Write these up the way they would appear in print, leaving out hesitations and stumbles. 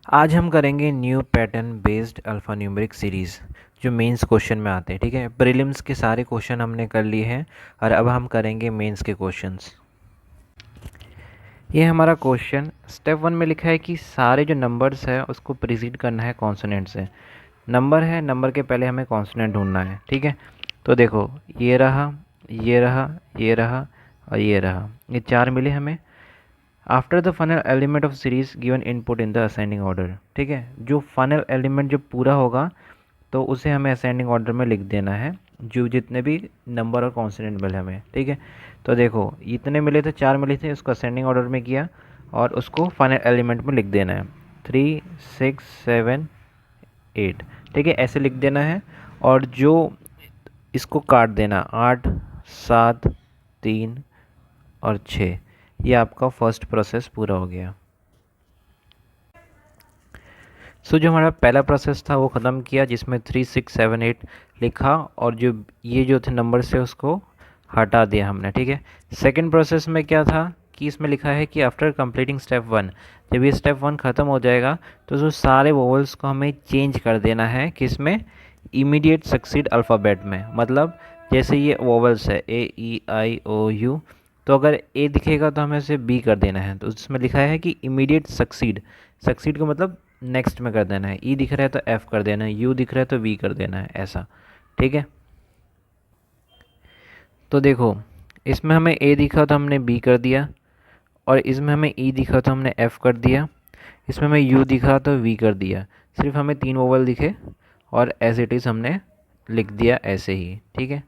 आज हम करेंगे new pattern based alpha numeric series जो मेंस क्वेश्चन में आते हैं। ठीक है, प्रीलिम्स के सारे क्वेश्चन हमने कर लिए हैं और अब हम करेंगे मेंस के क्वेश्चंस। ये हमारा क्वेश्चन स्टेप 1 में लिखा है कि सारे जो नंबर्स है उसको प्रीसीड करना है कॉन्सोनेंट से। नंबर है, नंबर के पहले हमें कॉन्सोनेंट ढूंढना है। ठीक है, तो देखो ये रहा, ये रहा, ये रहा और ये रहा, ये चार मिले हमें। After the final element of series given input in the ascending order. ठीक है, जो फाइनल एलिमेंट जो पूरा होगा तो उसे हमें असेंडिंग ऑर्डर में लिख देना है, जो जितने भी नंबर और कॉन्स्टेंट मिले हमें। ठीक है, तो देखो इतने मिले थे, चार मिले थे, उसको असेंडिंग ऑर्डर में किया और उसको फाइनल एलिमेंट में लिख देना है 3, 6, 7, 8। ठीक है, ऐसे लिख देना है और जो इसको काट देना 8, 7, 3 और 6। ये आपका फर्स्ट प्रोसेस पूरा हो गया। सो जो हमारा पहला प्रोसेस था वो ख़त्म किया, जिसमें 3, 6, 7, 8 लिखा और जो ये जो थे नंबर से उसको हटा दिया हमने। ठीक है, सेकंड प्रोसेस में क्या था कि इसमें लिखा है कि आफ्टर कंप्लीटिंग स्टेप 1, जब ये स्टेप 1 ख़त्म हो जाएगा तो जो सारे वोवल्स को हमें चेंज कर देना है, किसमें, इमीडिएट सक्सीड अल्फ़ाबेट में। मतलब जैसे ये वोवल्स है A, E, I, O, U, तो अगर ए दिखेगा तो हमें इसे बी कर देना है। तो उसमें लिखा है कि इमीडिएट सक्सीड, सक्सीड को मतलब नेक्स्ट में कर देना है। ई दिख रहा है तो एफ कर देना है, यू दिख रहा है तो वी कर देना है, ऐसा। ठीक है, तो देखो इसमें हमें ए दिखा तो हमने बी कर दिया और इसमें हमें ई दिखा तो हमने एफ कर दिया, इसमें हमें यू दिखा तो वी कर दिया। सिर्फ हमें तीन वोवल दिखे और एज इट इज़ हमने लिख दिया ऐसे ही। ठीक है,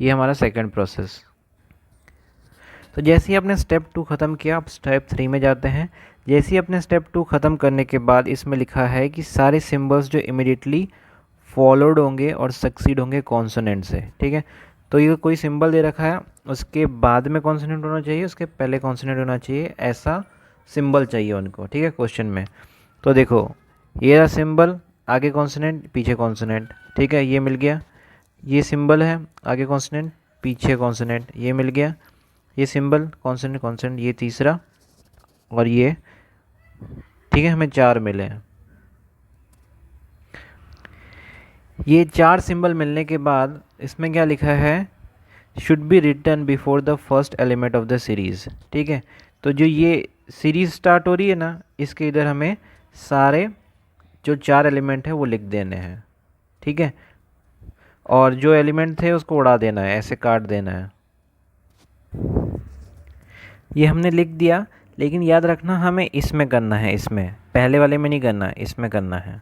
ये हमारा सेकंड प्रोसेस। तो जैसे ही आपने स्टेप 2 ख़त्म किया, आप स्टेप 3 में जाते हैं। जैसे ही अपने स्टेप 2 ख़त्म करने के बाद इसमें लिखा है कि सारे सिंबल्स जो इमिडिएटली फॉलोड होंगे और सक्सीड होंगे कॉन्सोनेंट से। ठीक है, तो ये कोई सिंबल दे रखा है, उसके बाद में कॉन्सोनेंट होना चाहिए, उसके पहले कॉन्सोनेंट होना चाहिए, ऐसा सिंबल चाहिए उनको। ठीक है, क्वेश्चन में तो देखो ये रहा सिंबल, आगे कॉन्सोनेंट पीछे कॉन्सोनेंट। ठीक है, ये मिल गया। ये सिंबल है, आगे कॉन्सोनेंट पीछे कॉन्सोनेंट, ये मिल गया। ये सिंबल कॉन्सोनेंट कॉन्सोनेंट, ये तीसरा और ये। ठीक है, हमें चार मिले हैं। ये चार सिंबल मिलने के बाद इसमें क्या लिखा है, should be written before the first element of the series. ठीक है, तो जो ये सीरीज़ स्टार्ट हो रही है ना, इसके इधर हमें सारे जो चार एलिमेंट है वो लिख देने हैं। ठीक है, और जो एलिमेंट थे उसको उड़ा देना है, ऐसे काट देना है। ये हमने लिख दिया, लेकिन याद रखना हमें इसमें करना है, इसमें पहले वाले में नहीं करना है, इसमें करना है।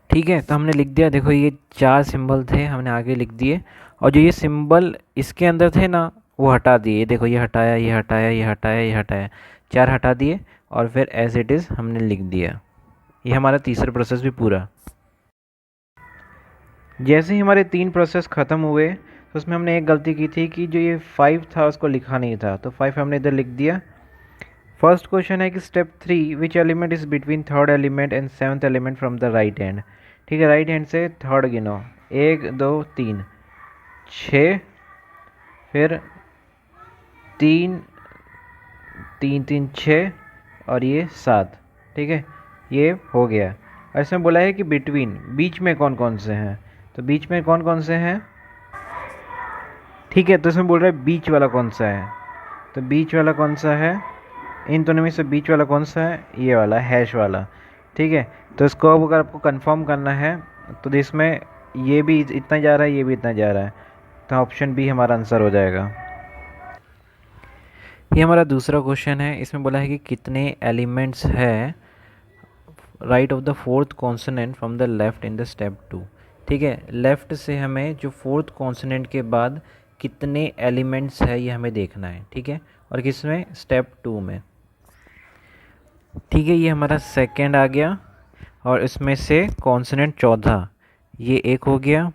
ठीक है, तो हमने लिख दिया। देखो ये चार सिंबल थे, हमने आगे लिख दिए और जो ये सिंबल इसके अंदर थे ना वो हटा दिए। देखो ये हटाया, ये हटाया, ये हटाया, ये हटाया, चार हटा दिए और फिर एज इट इज़ हमने लिख दिया। ये हमारा तीसरा प्रोसेस भी पूरा। जैसे ही हमारे तीन प्रोसेस ख़त्म हुए तो उसमें हमने एक गलती की थी कि जो ये 5 था उसको लिखा नहीं था, तो 5 हमने इधर लिख दिया। फर्स्ट क्वेश्चन है कि step 3, which element is between third element and seventh element from the right hand. ठीक है, राइट हैंड से थर्ड गिनो, 1, 2, 3, 6, फिर 3, 3, 3, 6 और ये 7। ठीक है, ये हो गया। और इसमें बोला है कि बिटवीन, बीच में कौन कौन से हैं, तो बीच में कौन कौन से हैं। ठीक है, तो इसमें बोल रहा है बीच वाला कौन सा है, तो बीच वाला कौन सा है, इन दोनों में से बीच वाला कौन सा है, ये वाला हैश वाला। ठीक है, तो इसको अब अगर आपको कंफर्म करना है तो इसमें ये भी इतना जा रहा है, ये भी इतना जा रहा है, तो ऑप्शन बी हमारा आंसर हो जाएगा। ये हमारा दूसरा क्वेश्चन है। इसमें बोला है कि कितने एलिमेंट्स है right of the fourth consonant from the left in the step 2। ठीक है, लेफ़्ट से हमें जो फोर्थ कॉन्सोनेंट के बाद कितने एलिमेंट्स है ये हमें देखना है। ठीक है, और किसमें, स्टेप 2 में। ठीक है, ये हमारा सेकंड आ गया और इसमें से कॉन्सोनेंट चौथा, ये एक हो गया,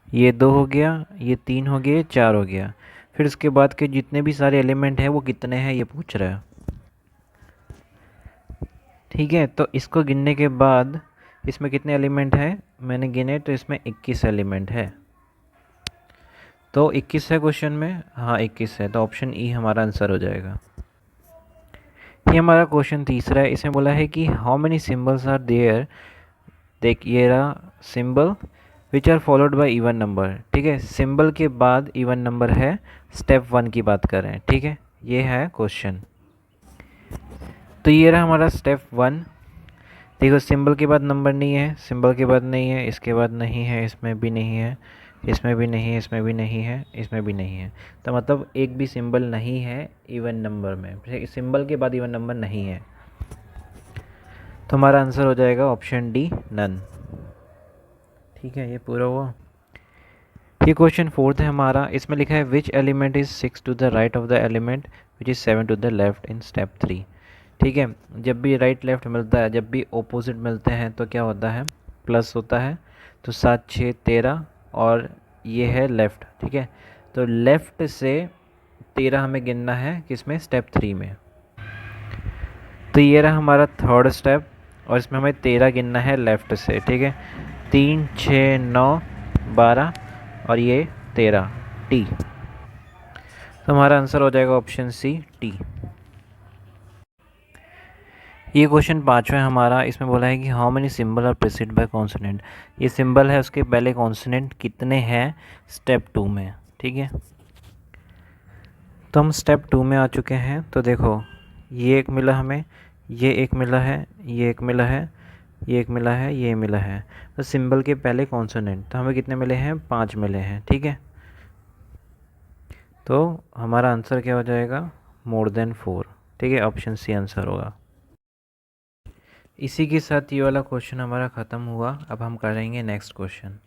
ये दो हो गया, ये तीन हो गया, ये चार हो गया। फिर इसके बाद के जितने भी सारे एलिमेंट हैं वो कितने हैं ये पूछ रहा है। ठीक है, तो इसको गिनने के बाद इसमें कितने एलिमेंट हैं मैंने गिने, तो इसमें 21 एलिमेंट है। तो 21 है क्वेश्चन में, हाँ 21 है, तो ऑप्शन ई हमारा आंसर हो जाएगा। ये हमारा क्वेश्चन तीसरा है। इसमें बोला है कि how many symbols are there. देख ये रहा symbol which are followed by even number. ठीक है, सिंबल के बाद इवन नंबर है, स्टेप 1 की बात कर रहे हैं। ठीक है, ये है क्वेश्चन। तो ये रहा हमारा स्टेप 1। देखो सिंबल के बाद नंबर नहीं है, सिंबल के बाद नहीं है, इसके बाद नहीं है, इसमें भी नहीं है, इसमें भी नहीं है, इसमें भी नहीं है, इसमें भी नहीं है। तो मतलब एक भी सिंबल नहीं है इवन नंबर में, सिंबल के बाद इवन नंबर नहीं है। तो हमारा आंसर हो जाएगा ऑप्शन डी, नन। ठीक है, ये पूरा हुआ। ये क्वेश्चन 4th है हमारा। इसमें लिखा है which element is 6 to the right of the element which is 7 to the left in step 3। ठीक है, जब भी राइट लेफ्ट मिलता है, जब भी ऑपोजिट मिलते हैं तो क्या होता है, प्लस होता है। तो 7 6 13 और ये है लेफ़्ट। ठीक है, तो लेफ़्ट से 13 हमें गिनना है किसमें, स्टेप 3 में। तो ये रहा हमारा 3rd स्टेप और इसमें हमें 13 गिनना है लेफ़्ट से। ठीक है, 3 6 9 12 और ये 13, टी। तो हमारा आंसर हो जाएगा ऑप्शन सी, टी। ये क्वेश्चन 5वां है हमारा। इसमें बोला है कि how many symbol are preceded by consonant. ये सिंबल है, उसके पहले कॉन्सोनेंट कितने हैं स्टेप 2 में। ठीक है, तो हम स्टेप 2 में आ चुके हैं। तो देखो ये एक मिला हमें, ये एक मिला है, ये एक मिला है, ये एक मिला है, ये मिला है। तो सिंबल के पहले कॉन्सोनेंट तो हमें कितने मिले हैं, 5 मिले हैं। ठीक है, तो हमारा आंसर क्या हो जाएगा, मोर देन 4। ठीक है, ऑप्शन सी आंसर होगा। इसी के साथ ये वाला क्वेश्चन हमारा ख़त्म हुआ। अब हम करेंगे नेक्स्ट क्वेश्चन।